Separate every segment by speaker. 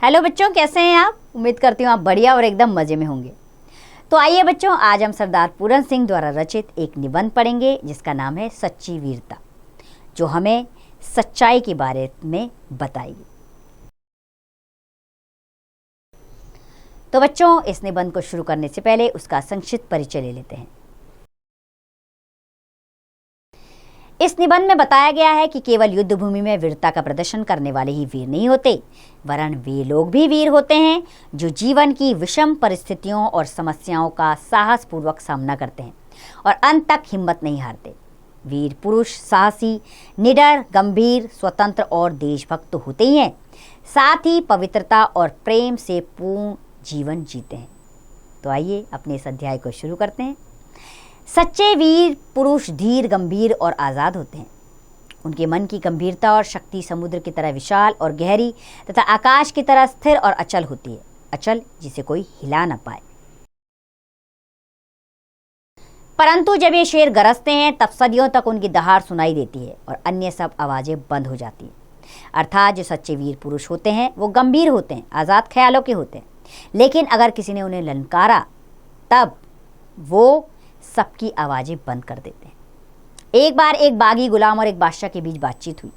Speaker 1: Hello बच्चों, कैसे हैं आप। उम्मीद करती हूँ आप बढ़िया और एकदम मज़े में होंगे। तो आइए बच्चों, आज हम सरदार पूरन सिंह द्वारा रचित एक निबंध पढ़ेंगे जिसका नाम है सच्ची वीरता, जो हमें सच्चाई के बारे में बताएगी। तो बच्चों, इस निबंध को शुरू करने से पहले उसका संक्षिप्त परिचय ले लेते हैं। इस निबंध में बताया गया है कि केवल युद्ध भूमि में वीरता का प्रदर्शन करने वाले ही वीर नहीं होते, वरन वे लोग भी वीर होते हैं जो जीवन की विषम परिस्थितियों और समस्याओं का साहसपूर्वक सामना करते हैं और अंत तक हिम्मत नहीं हारते। वीर पुरुष साहसी, निडर, गंभीर, स्वतंत्र और देशभक्त तो होते ही हैं, साथ ही पवित्रता और प्रेम से पूर्ण जीवन जीते हैं। तो आइए अपने इस अध्याय को शुरू करते हैं। सच्चे वीर पुरुष धीर, गंभीर और आज़ाद होते हैं। उनके मन की गंभीरता और शक्ति समुद्र की तरह विशाल और गहरी तथा आकाश की तरह स्थिर और अचल होती है, अचल जिसे कोई हिला न पाए। परंतु जब ये शेर गरजते हैं तब सदियों तक उनकी दहाड़ सुनाई देती है और अन्य सब आवाज़ें बंद हो जाती हैं। अर्थात जो सच्चे वीर पुरुष होते हैं वो गंभीर होते हैं, आज़ाद ख्यालों के होते हैं, लेकिन अगर किसी ने उन्हें ललकारा तब वो सबकी आवाज़ें बंद कर देते हैं। एक बार एक बागी गुलाम और एक बादशाह के बीच बातचीत हुई।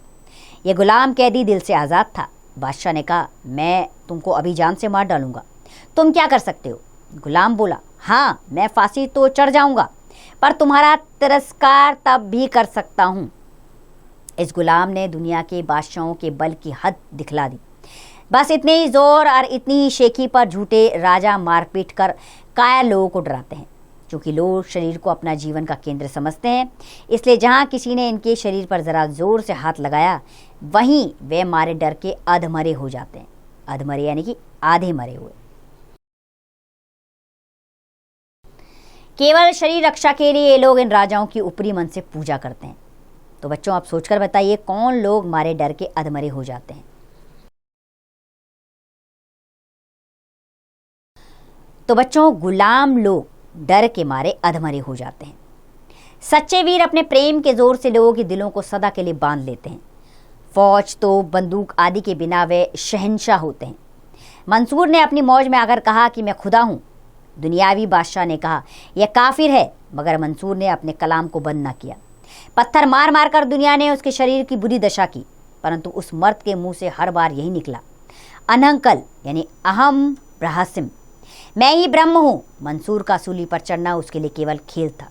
Speaker 1: यह गुलाम कैदी दिल से आज़ाद था। बादशाह ने कहा, मैं तुमको अभी जान से मार डालूंगा, तुम क्या कर सकते हो। गुलाम बोला, हाँ, मैं फांसी तो चढ़ जाऊंगा, पर तुम्हारा तिरस्कार तब भी कर सकता हूँ। इस गुलाम ने दुनिया के बादशाहों के बल की हद दिखला दी। बस इतने ही जोर और इतनी ही शेखी पर झूठे राजा मारपीट कर कायर लोगों को डराते हैं। क्योंकि लोग शरीर को अपना जीवन का केंद्र समझते हैं, इसलिए जहाँ किसी ने इनके शरीर पर ज़रा जोर से हाथ लगाया, वहीं वे मारे डर के अधमरे हो जाते हैं। अधमरे यानी कि आधे मरे हुए। केवल शरीर रक्षा के लिए ये लोग इन राजाओं की ऊपरी मन से पूजा करते हैं। तो बच्चों, आप सोचकर बताइए, कौन लोग मारे डर के अधमरे हो जाते हैं। तो बच्चों, गुलाम लोग डर के मारे अधमरे हो जाते हैं। सच्चे वीर अपने प्रेम के जोर से लोगों के दिलों को सदा के लिए बांध लेते हैं। फौज तो बंदूक आदि के बिना वे शहंशाह होते हैं। मंसूर ने अपनी मौज में आकर कहा कि मैं खुदा हूँ। दुनियावी बादशाह ने कहा यह काफिर है, मगर मंसूर ने अपने कलाम को बंद न किया। पत्थर मार मार कर दुनिया ने उसके शरीर की बुरी दशा की, परंतु उस मर्द के मुंह से हर बार यही निकला, अनंकल यानी अहम ब्रह्मास्म, मैं ही ब्रह्म हूँ। मंसूर का सूली पर चढ़ना उसके लिए केवल खेल था।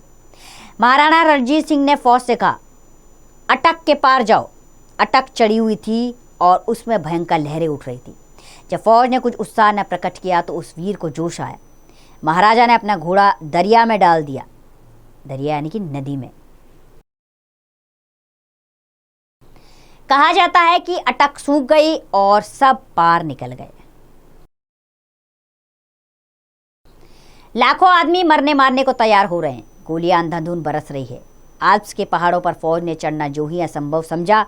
Speaker 1: महाराणा रणजीत सिंह ने फौज से कहा, अटक के पार जाओ। अटक चढ़ी हुई थी और उसमें भयंकर लहरें उठ रही थी। जब फौज ने कुछ उत्साह न प्रकट किया तो उस वीर को जोश आया। महाराजा ने अपना घोड़ा दरिया में डाल दिया। दरिया यानी कि नदी में। कहा जाता है कि अटक सूख गई और सब पार निकल गए। लाखों आदमी मरने मारने को तैयार हो रहे हैं। गोलियां अंधाधुंध बरस रही है। आल्प्स के पहाड़ों पर फौज ने चढ़ना जो ही असंभव समझा,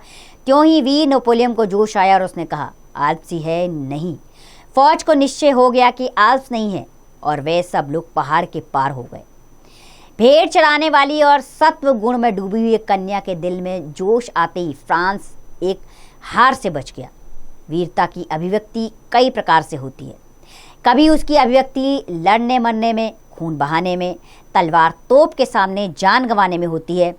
Speaker 1: त्यों ही वीर नेपोलियन को जोश आया और उसने कहा, आल्प्स ही है नहीं। फौज को निश्चय हो गया कि आल्प्स नहीं है और वे सब लोग पहाड़ के पार हो गए। भेड़ चढ़ाने वाली और सत्व गुण में डूबी हुई कन्या के दिल में जोश आते ही फ्रांस एक हार से बच गया। वीरता की अभिव्यक्ति कई प्रकार से होती है। कभी उसकी अभिव्यक्ति लड़ने मरने में, खून बहाने में, तलवार तोप के सामने जान गंवाने में होती है,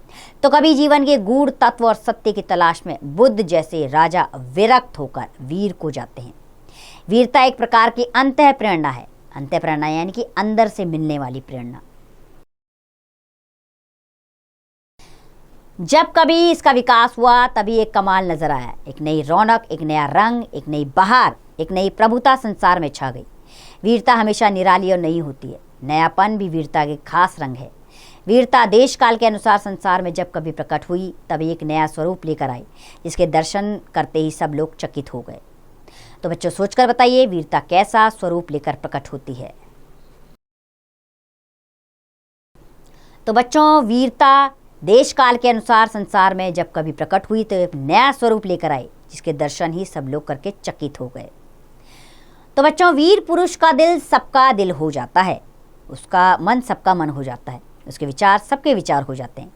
Speaker 1: तो कभी जीवन के गूढ़ तत्व और सत्य की तलाश में बुद्ध जैसे राजा विरक्त होकर वीर को जाते हैं। वीरता एक प्रकार की अंतः प्रेरणा है। अंतः प्रेरणा यानी कि अंदर से मिलने वाली प्रेरणा। जब कभी इसका विकास हुआ तभी एक कमाल नजर आया। एक नई रौनक, एक नया रंग, एक नई बहार, एक नई प्रभुता संसार में छा गई। वीरता हमेशा निराली और नई होती है। नयापन भी वीरता के खास रंग है। वीरता देश काल के अनुसार संसार में जब कभी प्रकट हुई तभी एक नया स्वरूप लेकर आई, जिसके दर्शन करते ही सब लोग चकित हो गए। तो बच्चों, सोचकर बताइए, वीरता कैसा स्वरूप लेकर प्रकट होती है। तो बच्चों, वीरता देश काल के अनुसार संसार में जब कभी प्रकट हुई तो एक नया स्वरूप लेकर आई, जिसके दर्शन ही सब लोग करके चकित हो गए। तो बच्चों, वीर पुरुष का दिल सबका दिल हो जाता है, उसका मन सबका मन हो जाता है, उसके विचार सबके विचार हो जाते हैं,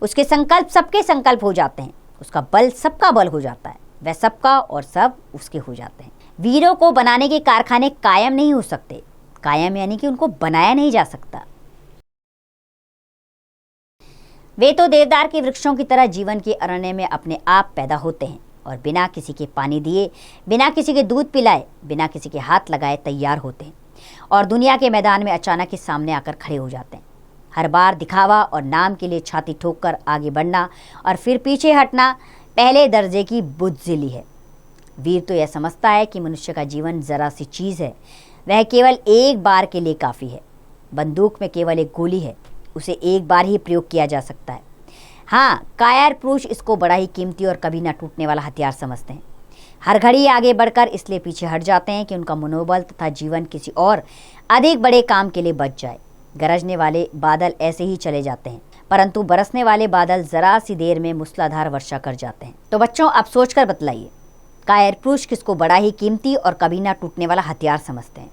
Speaker 1: उसके संकल्प सबके संकल्प हो जाते हैं, उसका बल सबका बल हो जाता है, वह सबका और सब उसके हो जाते हैं। वीरों को बनाने के कारखाने कायम नहीं हो सकते। कायम यानी कि उनको बनाया नहीं जा सकता। वे तो देवदार के वृक्षों की तरह जीवन के अरण्य में अपने आप पैदा होते हैं और बिना किसी के पानी दिए, बिना किसी के दूध पिलाए, बिना किसी के हाथ लगाए तैयार होते हैं और दुनिया के मैदान में अचानक ही सामने आकर खड़े हो जाते हैं। हर बार दिखावा और नाम के लिए छाती ठोककर आगे बढ़ना और फिर पीछे हटना पहले दर्जे की बुज़दिली है। वीर तो यह समझता है कि मनुष्य का जीवन जरा सी चीज़ है, वह केवल एक बार के लिए काफ़ी है। बंदूक में केवल एक गोली है, उसे एक बार ही प्रयोग किया जा सकता है। हाँ, कायर पुरुष इसको बड़ा ही कीमती और कभी ना टूटने वाला हथियार समझते हैं। हर घड़ी आगे बढ़कर इसलिए पीछे हट जाते हैं कि उनका मनोबल तथा जीवन किसी और अधिक बड़े काम के लिए बच जाए। गरजने वाले बादल ऐसे ही चले जाते हैं, परंतु बरसने वाले बादल जरा सी देर में मूसलाधार वर्षा कर जाते हैं। तो बच्चों, अब सोचकर बतलाइए, कायर पुरुष किसको बड़ा ही कीमती और कभी ना टूटने वाला हथियार समझते हैं?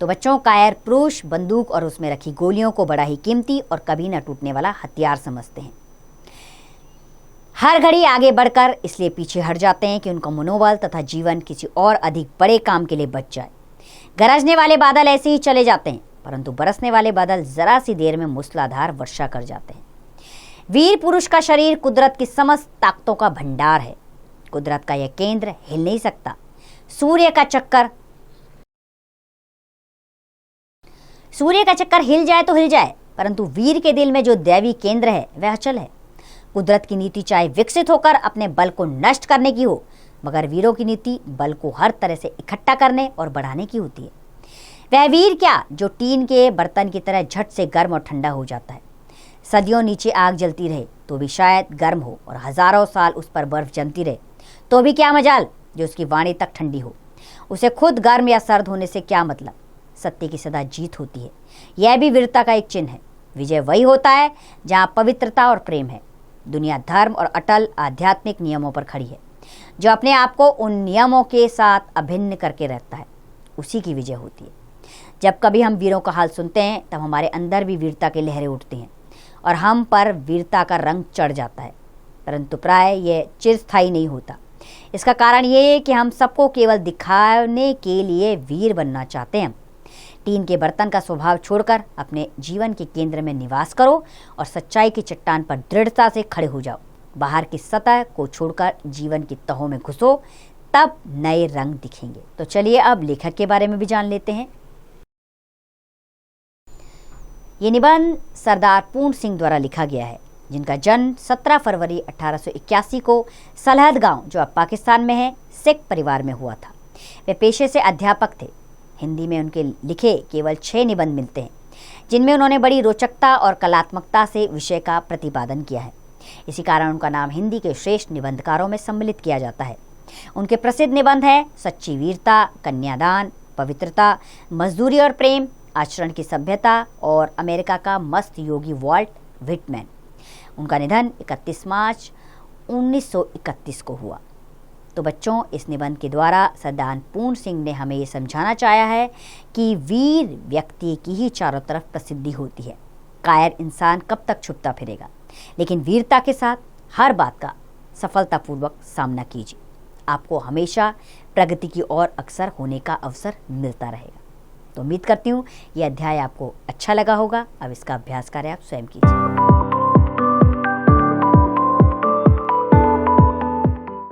Speaker 1: तो बच्चों, कायर पुरुष बंदूक और उसमें रखी गोलियों को बड़ा ही कीमती और कभी ना टूटने वाला हथियार समझते हैं। हर घड़ी आगे बढ़कर इसलिए पीछे हट जाते हैं कि उनका मनोबल तथा जीवन किसी और अधिक बड़े काम के लिए बच जाए। गरजने वाले बादल ऐसे ही चले जाते हैं, परंतु बरसने वाले बादल जरा सी देर में मूसलाधार वर्षा कर जाते हैं। वीर पुरुष का शरीर कुदरत की समस्त ताकतों का भंडार है। कुदरत का यह केंद्र हिल नहीं सकता। सूर्य का चक्कर हिल जाए तो हिल जाए, परंतु वीर के दिल में जो दैवी केंद्र है वह अचल है। कुदरत की नीति चाहे विकसित होकर अपने बल को नष्ट करने की हो, मगर वीरों की नीति बल को हर तरह से इकट्ठा करने और बढ़ाने की होती है। वह वीर क्या जो टीन के बर्तन की तरह झट से गर्म और ठंडा हो जाता है। सदियों नीचे आग जलती रहे तो भी शायद गर्म हो, और हजारों साल उस पर बर्फ जमती रहे तो भी क्या मजाल जो उसकी वाणी तक ठंडी हो। उसे खुद गर्म या सर्द होने से क्या मतलब। सत्य की सदा जीत होती है, यह भी वीरता का एक चिन्ह है। विजय वही होता है जहाँ पवित्रता और प्रेम है। दुनिया धर्म और अटल आध्यात्मिक नियमों पर खड़ी है। जो अपने आप को उन नियमों के साथ अभिन्न करके रहता है, उसी की विजय होती है। जब कभी हम वीरों का हाल सुनते हैं तब हमारे अंदर भी वीरता की लहरें उठती हैं और हम पर वीरता का रंग चढ़ जाता है, परंतु प्राय यह चिरस्थायी नहीं होता। इसका कारण ये है कि हम सबको केवल दिखाने के लिए वीर बनना चाहते हैं। टीन के बर्तन का स्वभाव छोड़कर अपने जीवन के केंद्र में निवास करो और सच्चाई की चट्टान पर दृढ़ता से खड़े हो जाओ। बाहर की सतह को छोड़कर जीवन की तहों में घुसो, तब नए रंग दिखेंगे। तो चलिए अब लेखक के बारे में भी जान लेते हैं। ये निबंध सरदार पूर्ण सिंह द्वारा लिखा गया है, जिनका जन्म 17 फरवरी 1881 को सलहद गांव, जो अब पाकिस्तान में है, सिख परिवार में हुआ था। वे पेशे से अध्यापक थे। हिंदी में उनके लिखे केवल 6 निबंध मिलते हैं, जिनमें उन्होंने बड़ी रोचकता और कलात्मकता से विषय का प्रतिपादन किया है। इसी कारण उनका नाम हिंदी के श्रेष्ठ निबंधकारों में सम्मिलित किया जाता है। उनके प्रसिद्ध निबंध हैं सच्ची वीरता, कन्यादान, पवित्रता, मजदूरी और प्रेम, आचरण की सभ्यता और अमेरिका का मस्त योगी वॉल्ट व्हिटमैन। उनका निधन 31 मार्च 1931 को हुआ। तो बच्चों, इस निबंध के द्वारा सरदार पूर्ण सिंह ने हमें ये समझाना चाहा है कि वीर व्यक्ति की ही चारों तरफ प्रसिद्धि होती है। कायर इंसान कब तक छुपता फिरेगा, लेकिन वीरता के साथ हर बात का सफलतापूर्वक सामना कीजिए। आपको हमेशा प्रगति की ओर अग्रसर होने का अवसर मिलता रहेगा। तो उम्मीद करती हूँ यह अध्याय आपको अच्छा लगा होगा। अब इसका अभ्यास कार्य आप स्वयं कीजिए।